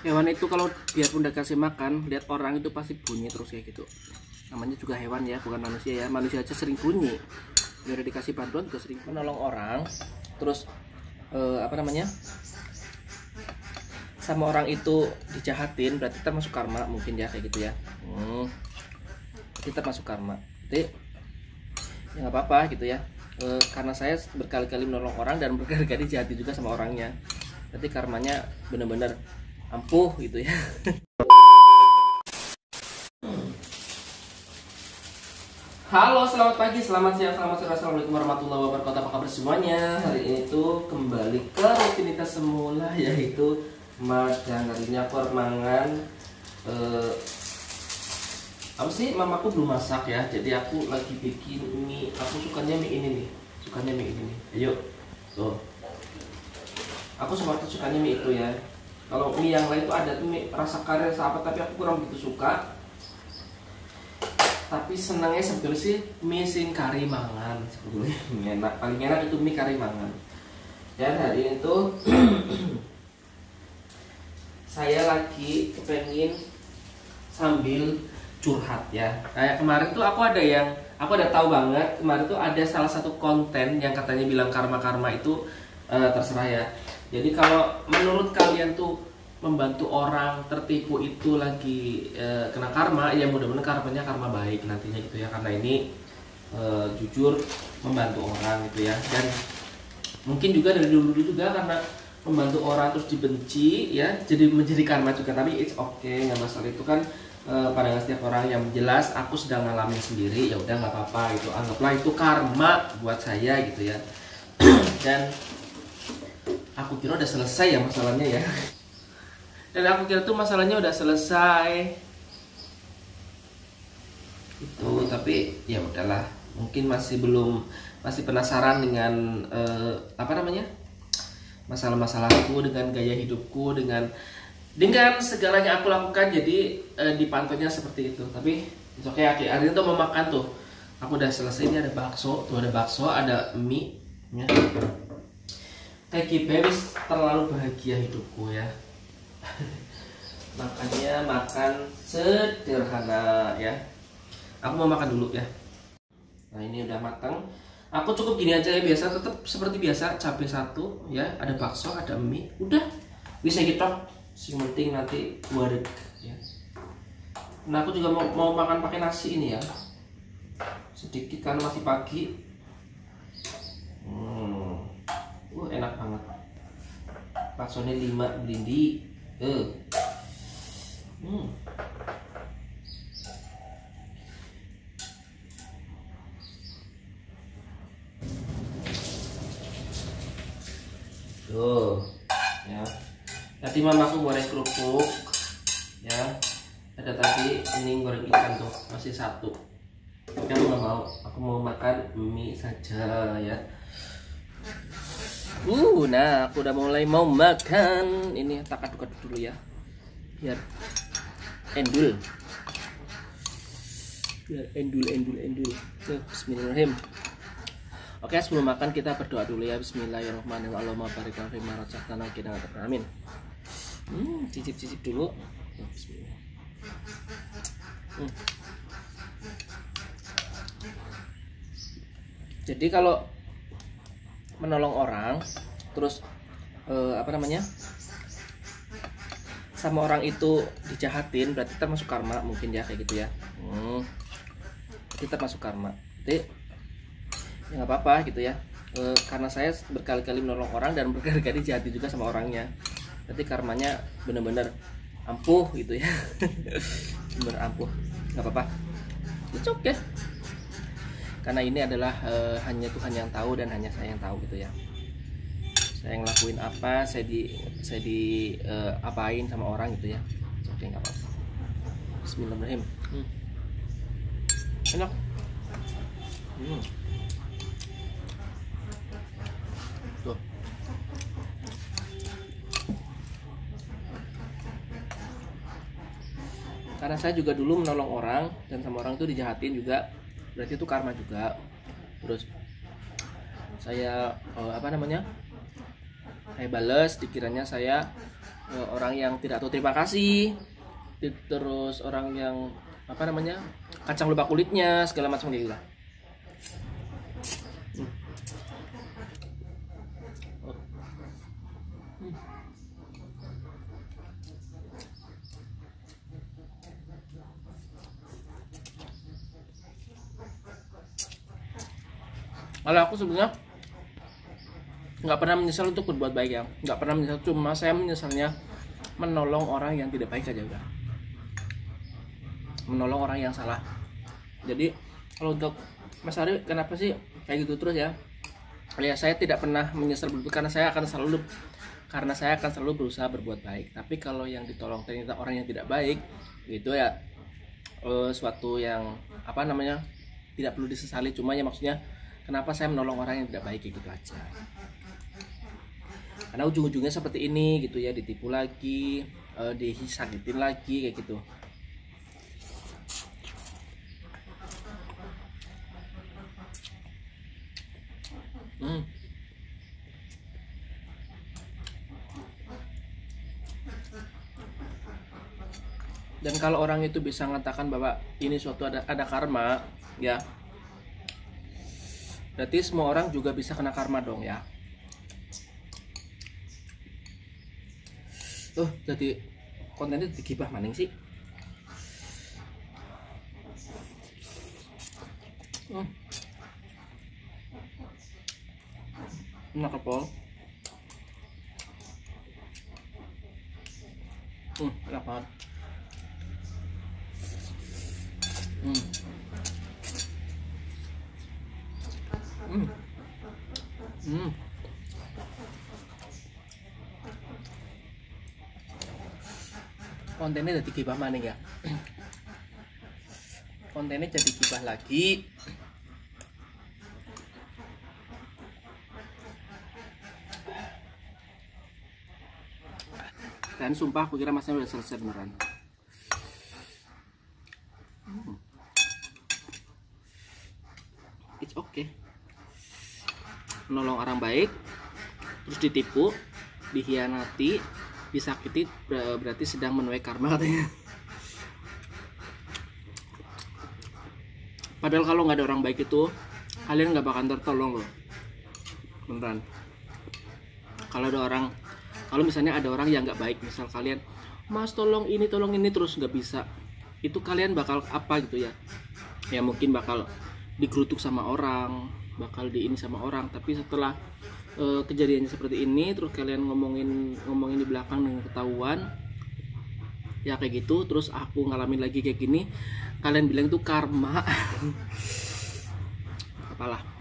Hewan itu kalau biarpun udah kasih makan, lihat orang itu pasti bunyi terus kayak gitu. Namanya juga hewan ya, bukan manusia ya. Manusia aja sering bunyi. Dia udah dikasih bantuan juga sering menolong orang. Terus sama orang itu dijahatin, berarti kita masuk karma mungkin ya kayak gitu ya. Kita masuk karma. Jadi ya nggak apa-apa gitu ya. Karena saya berkali-kali menolong orang dan berkali-kali dijahati juga sama orangnya. Berarti karmanya bener-bener ampuh gitu ya. Halo, selamat pagi, selamat siang, selamat sore, assalamualaikum warahmatullahi wabarakatuh. Apa kabar semuanya? Hari ini tuh kembali ke rutinitas semula, yaitu magang. Hari ini aku mangan apa sih? Mamaku belum masak ya, jadi aku lagi bikin mie. Aku sukanya mie ini nih, Ayo, tuh. Aku sukanya mie itu ya. Kalau mie yang lain tuh ada tuh mie rasa kari rasa apa, tapi aku kurang begitu suka. Tapi senangnya sebetulnya sih mie sing kari mangan sebetulnya. Enak, paling enak itu mie kari mangan. Dan hari ini tuh saya lagi kepengen sambil curhat ya. Kayak kemarin tuh aku ada tahu banget. Kemarin tuh ada salah satu konten yang katanya bilang karma itu terserah ya. Jadi kalau menurut kalian tuh membantu orang tertipu itu lagi kena karma, ya mudah-mudahan karmanya karma baik nantinya gitu ya. Karena ini jujur membantu orang gitu ya. Dan mungkin juga dari dulu juga karena membantu orang terus dibenci ya, jadi menjadi karma juga. Tapi it's okay, nggak masalah itu kan pandangan setiap orang. Yang jelas aku sedang ngalamin sendiri, ya udah nggak apa-apa itu, anggaplah itu karma buat saya gitu ya. Dan aku kira udah selesai ya masalahnya ya. Dan aku kira tuh masalahnya udah selesai. Itu tapi ya udahlah. Mungkin masih penasaran dengan masalah-masalahku, dengan gaya hidupku, dengan segalanya aku lakukan. Jadi dipantaunya seperti itu. Tapi oke, hari ini tuh mau makan tuh. Aku udah selesai, ini ada bakso, ada mie ya. Kayak Kibebis terlalu bahagia hidupku ya. Makanya makan sederhana ya. Aku mau makan dulu ya. Nah ini udah matang. Aku cukup gini aja ya, biasa tetap seperti biasa, cabai satu ya, ada bakso, ada mie, udah bisa gitu. Yang penting nanti buat ya. Nah aku juga mau makan pakai nasi ini ya, sedikit karena masih pagi. Enak banget. Baksonya 5 blindi. Tuh ya. Tadi mamaku goreng kerupuk ya. Ada tadi ini goreng ikan tuh, masih satu. Tapi aku nggak mau, aku mau makan mie saja ya. Nah aku udah mulai mau makan. Ini tak aduk dulu ya, biar endul. Tuh, bismillahirrahmanirrahim. Oke, sebelum makan kita berdoa dulu ya. Bismillahirrahmanirrahim. Allahumma barik lana fima razaqtana wa qina adzabannar. Amin. Cicip dulu. Bismillah. Jadi kalau menolong orang terus sama orang itu dijahatin, berarti kita masuk karma mungkin ya kayak gitu ya. Kita masuk karma. Jadi ya nggak apa-apa gitu ya. Karena saya berkali-kali menolong orang dan berkali-kali dijahati juga sama orangnya, berarti karmanya bener-bener ampuh gitu ya. Bener ampuh, nggak apa-apa, it's okay. Karena ini adalah hanya Tuhan yang tahu dan hanya saya yang tahu gitu ya. Saya ngelakuin apa, saya di apain sama orang gitu ya. Oke, nggak apa-apa. Bismillahirrahmanirrahim. Enak. Tuh. Karena saya juga dulu menolong orang dan sama orang itu dijahatin juga, berarti itu karma juga. Terus saya saya bales, dikiranya saya orang yang tidak tahu terima kasih, terus orang yang apa namanya kacang lupa kulitnya segala macam gitu lah. Kalau aku sebenarnya nggak pernah menyesal untuk berbuat baik ya, nggak pernah menyesal, cuma saya menyesalnya menolong orang yang tidak baik aja udah, menolong orang yang salah. Jadi kalau untuk Mas Ari kenapa sih kayak gitu terus ya? Ya saya tidak pernah menyesal karena saya akan selalu berusaha berbuat baik. Tapi kalau yang ditolong ternyata orang yang tidak baik, itu ya suatu yang apa namanya tidak perlu disesali. Cuma ya maksudnya kenapa saya menolong orang yang tidak baik gitu aja. Karena ujung-ujungnya seperti ini gitu ya, ditipu lagi, disakitin lagi kayak gitu. Dan kalau orang itu bisa mengatakan bahwa ini suatu ada karma ya, berarti semua orang juga bisa kena karma dong ya. Jadi kontennya digibah maning sih. Enak kepol. Enak banget. Kontennya jadi gibah maning ya. Kontennya jadi gibah lagi. Dan sumpah aku kira masnya udah selesai beneran. It's okay. Menolong orang baik, terus ditipu, dikhianati, disakiti, berarti sedang menuai karma katanya. Padahal kalau nggak ada orang baik itu, kalian nggak bakal tertolong loh, beneran. Kalau misalnya ada orang yang nggak baik, misal kalian, Mas tolong ini terus nggak bisa, itu kalian bakal apa gitu ya? Ya mungkin bakal digerutuk sama orang, bakal diini sama orang. Tapi setelah kejadiannya seperti ini, terus kalian ngomongin di belakang dengan ketahuan, ya kayak gitu. Terus aku ngalamin lagi kayak gini, kalian bilang itu karma. Apalah.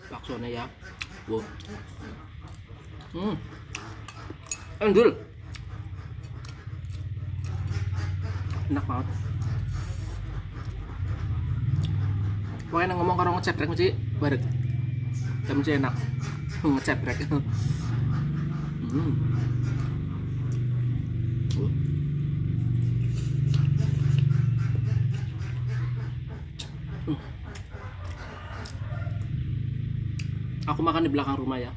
Baksonya ya, wow. Endul, enak banget. Pokoknya ngomong karo ngeceprek mesti bareng, mesti enak ngeceprek. Aku makan di belakang rumah ya.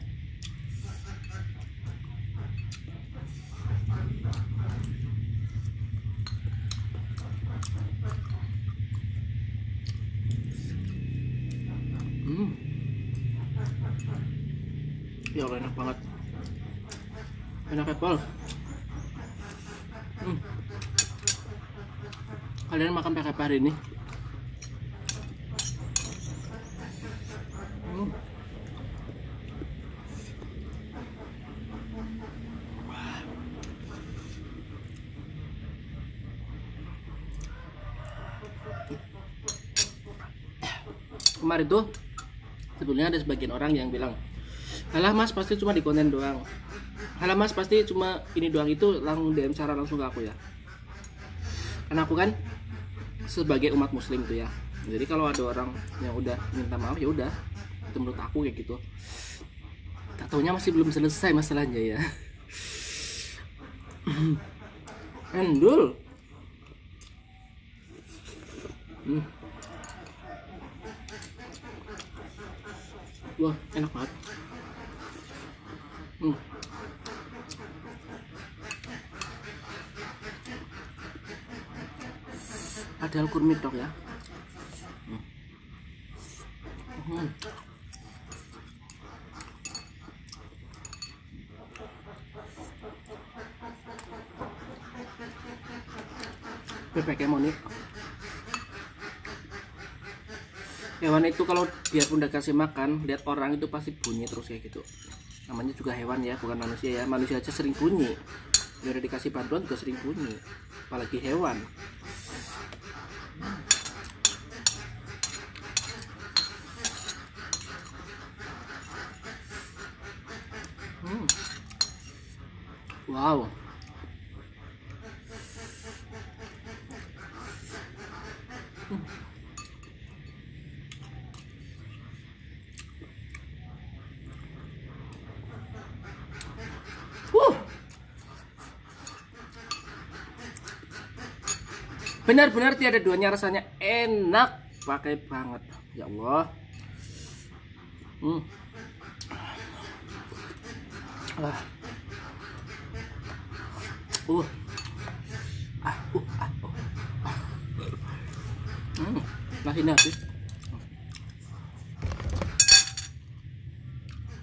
Ya Allah, enak banget. Enak apple. Kalian makan pakai apa hari ini? Kemarin tuh sebetulnya ada sebagian orang yang bilang, alah mas pasti cuma di konten doang, alah mas pasti cuma ini doang. Itu langsung DM cara langsung ke aku ya, karena aku kan sebagai umat muslim tuh ya. Jadi kalau ada orang yang udah minta maaf ya udah, itu menurut aku kayak gitu. Tak taunya masih belum selesai masalahnya ya. Endul. Wah, enak banget. Padahal kurmit dok ya. Bebek nih. Hewan itu kalau biarpun udah kasih makan, lihat orang itu pasti bunyi terus kayak gitu. Namanya juga hewan ya, bukan manusia ya. Manusia aja sering bunyi. Dia udah dikasih bantuan juga sering bunyi. Apalagi hewan. Wow. Benar-benar tiada duanya, rasanya enak, pakai banget ya Allah. Nasinya habis,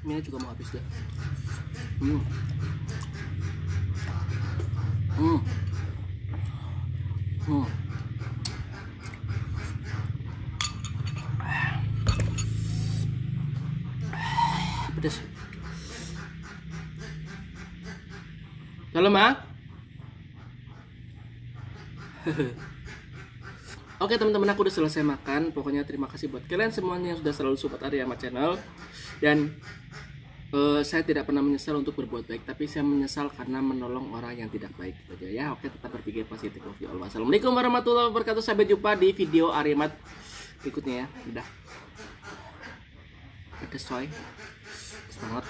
minyak juga mau habis deh. Pedas. Halo Ma. Oke teman-teman, aku udah selesai makan. Pokoknya terima kasih buat kalian semuanya yang sudah selalu support Ari Ahmad Channel. Dan saya tidak pernah menyesal untuk berbuat baik, tapi saya menyesal karena menolong orang yang tidak baik aja ya. Oke, tetap berpikir positif. Assalamualaikum warahmatullahi wabarakatuh. Sampai jumpa di video Ari Ahmad berikutnya ya. Udah. Pedas coy. Semangat.